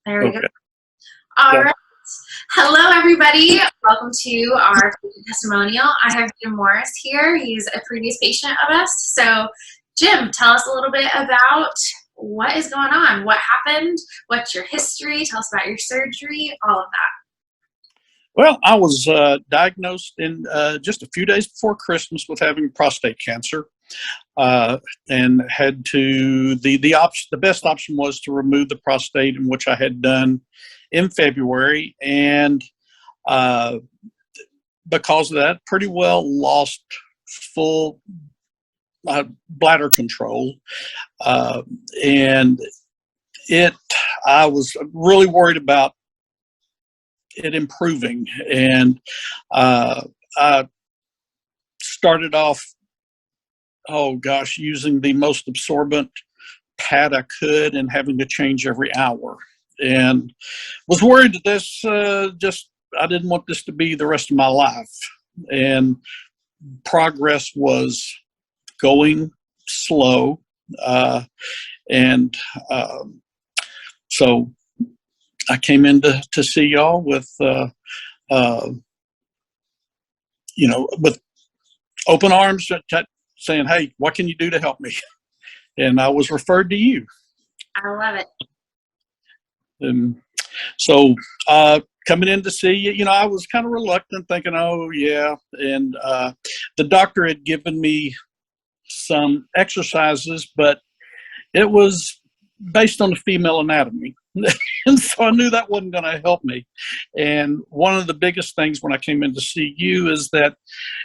There we go. Okay. All right. Hello, everybody. Welcome to our testimonial. I have Jim Morris here. He's a previous patient of us. So, Jim, tell us a little bit about what is going on, what happened, what's your history, tell us about your surgery, all of that. Well, I was diagnosed in just a few days before Christmas with having prostate cancer, and had to the best option was to remove the prostate, in which I had done in February, and because of that, pretty well lost full bladder control, and I was really worried about it improving, and I started off, using the most absorbent pad I could and having to change every hour, and was worried that this I didn't want this to be the rest of my life, and progress was going slow, and so I came in to see y'all with, with open arms, saying, "Hey, what can you do to help me?" And I was referred to you. I love it. And so coming in to see you, I was kind of reluctant, thinking, "Oh, yeah." And the doctor had given me some exercises, but it was based on the female anatomy. And so I knew that wasn't going to help me. And one of the biggest things when I came in to see you is that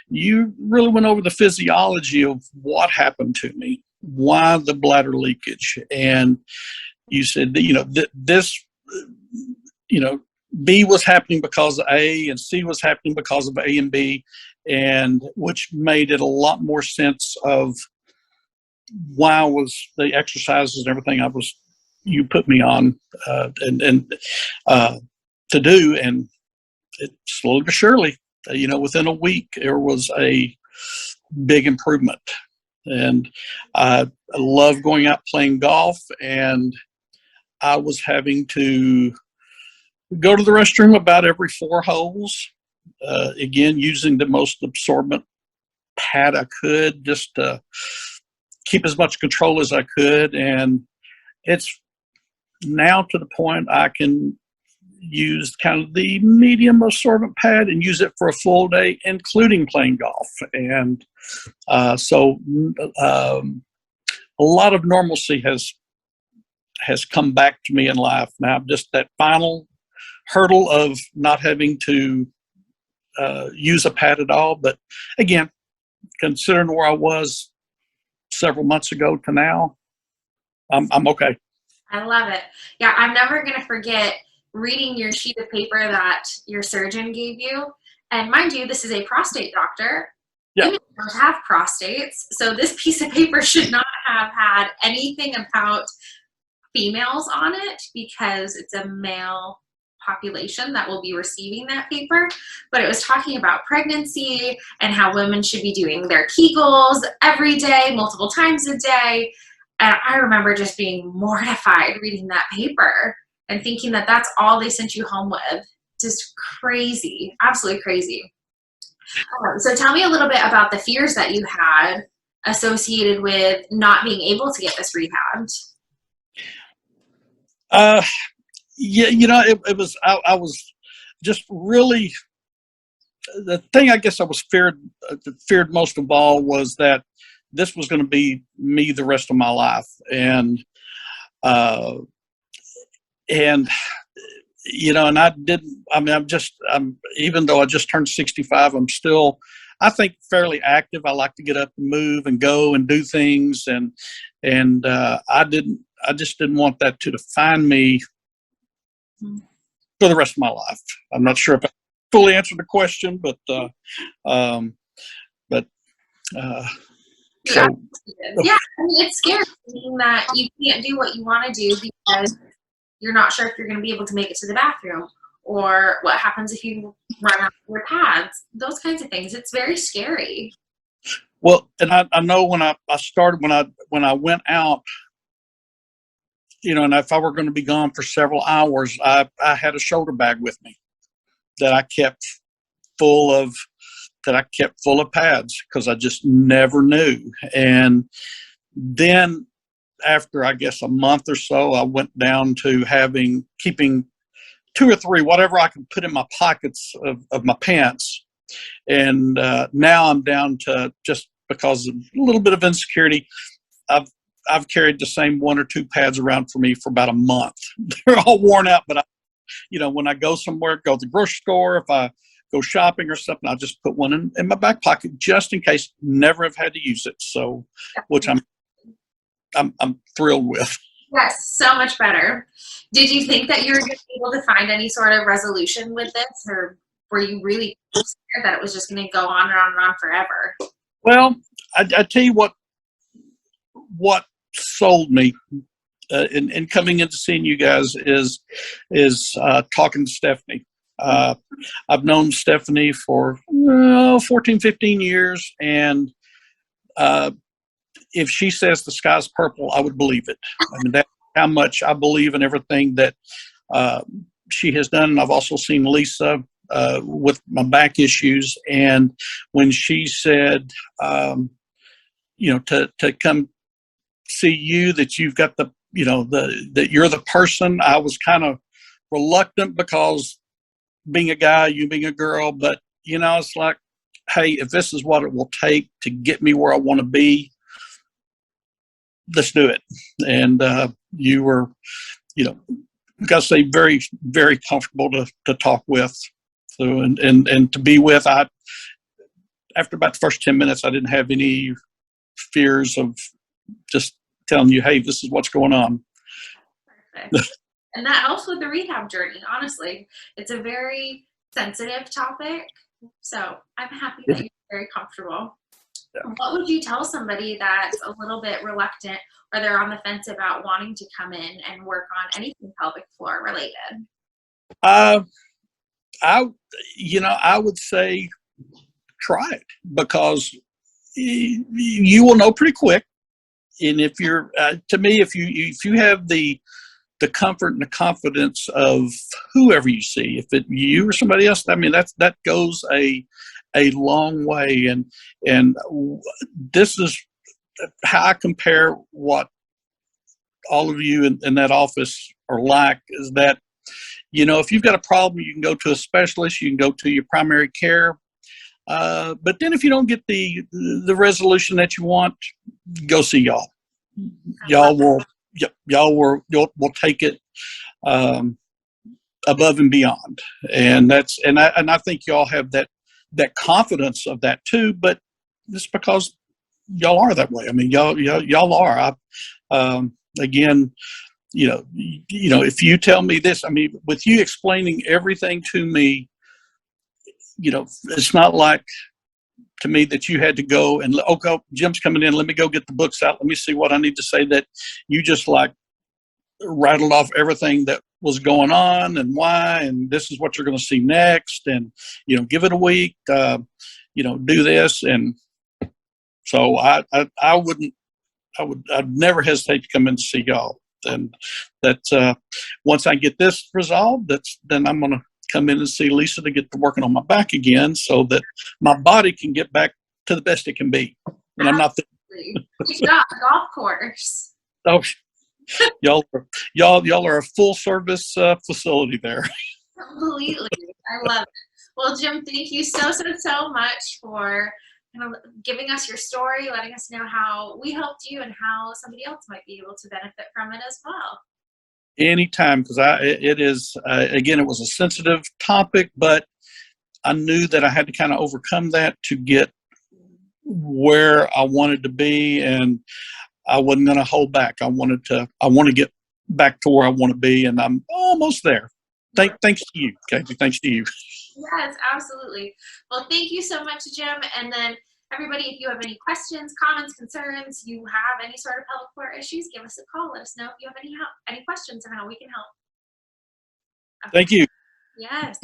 you really went over the physiology of what happened to me, why the bladder leakage. And you said that, B was happening because of A, and C was happening because of A and B, and which made it a lot more sense of why was the exercises and everything you put me on to do. And it slowly but surely, within a week, there was a big improvement. And I love going out playing golf, and I was having to go to the restroom about every 4 holes, again, using the most absorbent pad I could, just to keep as much control as I could. And it's now to the point I can use kind of the medium absorbent pad and use it for a full day, including playing golf. And so a lot of normalcy has come back to me in life. Now, just that final hurdle of not having to use a pad at all. But again, considering where I was several months ago to now, I'm okay. I love it. Yeah, I'm never going to forget reading your sheet of paper that your surgeon gave you. And mind you, this is a prostate doctor. Yeah. Women don't have prostates, so this piece of paper should not have had anything about females on it, because it's a male population that will be receiving that paper. But it was talking about pregnancy and how women should be doing their Kegels every day, multiple times a day. And I remember just being mortified reading that paper and thinking that that's all they sent you home with. Just crazy, absolutely crazy. So tell me a little bit about the fears that you had associated with not being able to get this rehabbed. It was, I was just really, the thing I guess I was feared most of all was that this was going to be me the rest of my life. And and I didn't, even though I just turned 65, I'm still, I think, fairly active. I like to get up and move and go and do things. And I just didn't want that to define me for the rest of my life. I'm not sure if I fully answered the question, but yeah, it's scary thinking that you can't do what you want to do because you're not sure if you're going to be able to make it to the bathroom, or what happens if you run out of your pads, those kinds of things. It's very scary. Well, and I know when I started, when I went out and if I were going to be gone for several hours, I had a shoulder bag with me that I kept full of pads because I just never knew. And then after, I guess, a month or so, I went down to keeping 2 or 3, whatever I could put in my pockets of my pants. And now I'm down to, just because of a little bit of insecurity, I've carried the same 1 or 2 pads around for me for about a month. They're all worn out, but when I go somewhere, go to the grocery store, if I go shopping or something, I'll just put one in my back pocket just in case. Never have had to use it, so which I'm thrilled with. Yes, so much better. Did you think that you were going to be able to find any sort of resolution with this, or were you really scared that it was just going to go on and on and on forever? Well, I tell you what sold me in coming into seeing you guys is talking to Stephanie. I've known Stephanie for 14, 15 years, and if she says the sky's purple, I would believe it. I mean, that's how much I believe in everything that she has done. And I've also seen Lisa with my back issues, and when she said, to come see you, that you've got that you're the person, I was kind of reluctant because being a guy, you being a girl, but it's like, hey, if this is what it will take to get me where I want to be, let's do it. And you were, gotta say, very, very comfortable to talk with. So and to be with. After about the first 10 minutes, I didn't have any fears of just telling you, hey, this is what's going on. Perfect. And that helps with the rehab journey. Honestly, it's a very sensitive topic, so I'm happy that you're very comfortable. Yeah. What would you tell somebody that's a little bit reluctant, or they're on the fence about wanting to come in and work on anything pelvic floor related? I would say try it, because you will know pretty quick. And if you're, to me, if you have the comfort and the confidence of whoever you see, if it you or somebody else, I mean, that goes a long way. And this is how I compare what all of you in that office are like, is that, if you've got a problem, you can go to a specialist, you can go to your primary care. But then if you don't get the resolution that you want, go see y'all. Y'all will take it above and beyond. And I think y'all have that confidence of that too, but it's because y'all are that way. I mean, y'all are. Again, if you tell me this, I mean, with you explaining everything to me, it's not like to me that you had to go and, okay, Jim's coming in, let me go get the books out, let me see what I need to say. That you just like rattled off everything that was going on and why, and this is what you're going to see next, and give it a week, do this. And so I'd never hesitate to come in to see y'all. And that's once I get this resolved, then I'm going to come in and see Lisa to get to working on my back again, so that my body can get back to the best it can be. And I'm not. You got a golf course. Oh, y'all are a full service facility there. Completely, I love it. Well, Jim, thank you so much for giving us your story, letting us know how we helped you and how somebody else might be able to benefit from it as well. Anytime, because it is again, it was a sensitive topic, but I knew that I had to kind of overcome that to get where I wanted to be, and I wasn't going to hold back. I want to get back to where I want to be, and I'm almost there. Thanks to you, Kegel. Thanks to you. Yes, absolutely. Well, thank you so much, Jim. And then everybody, if you have any questions, comments, concerns, you have any sort of pelvic floor issues, give us a call. Let us know if you have any questions and how we can help. Okay. Thank you. Yes.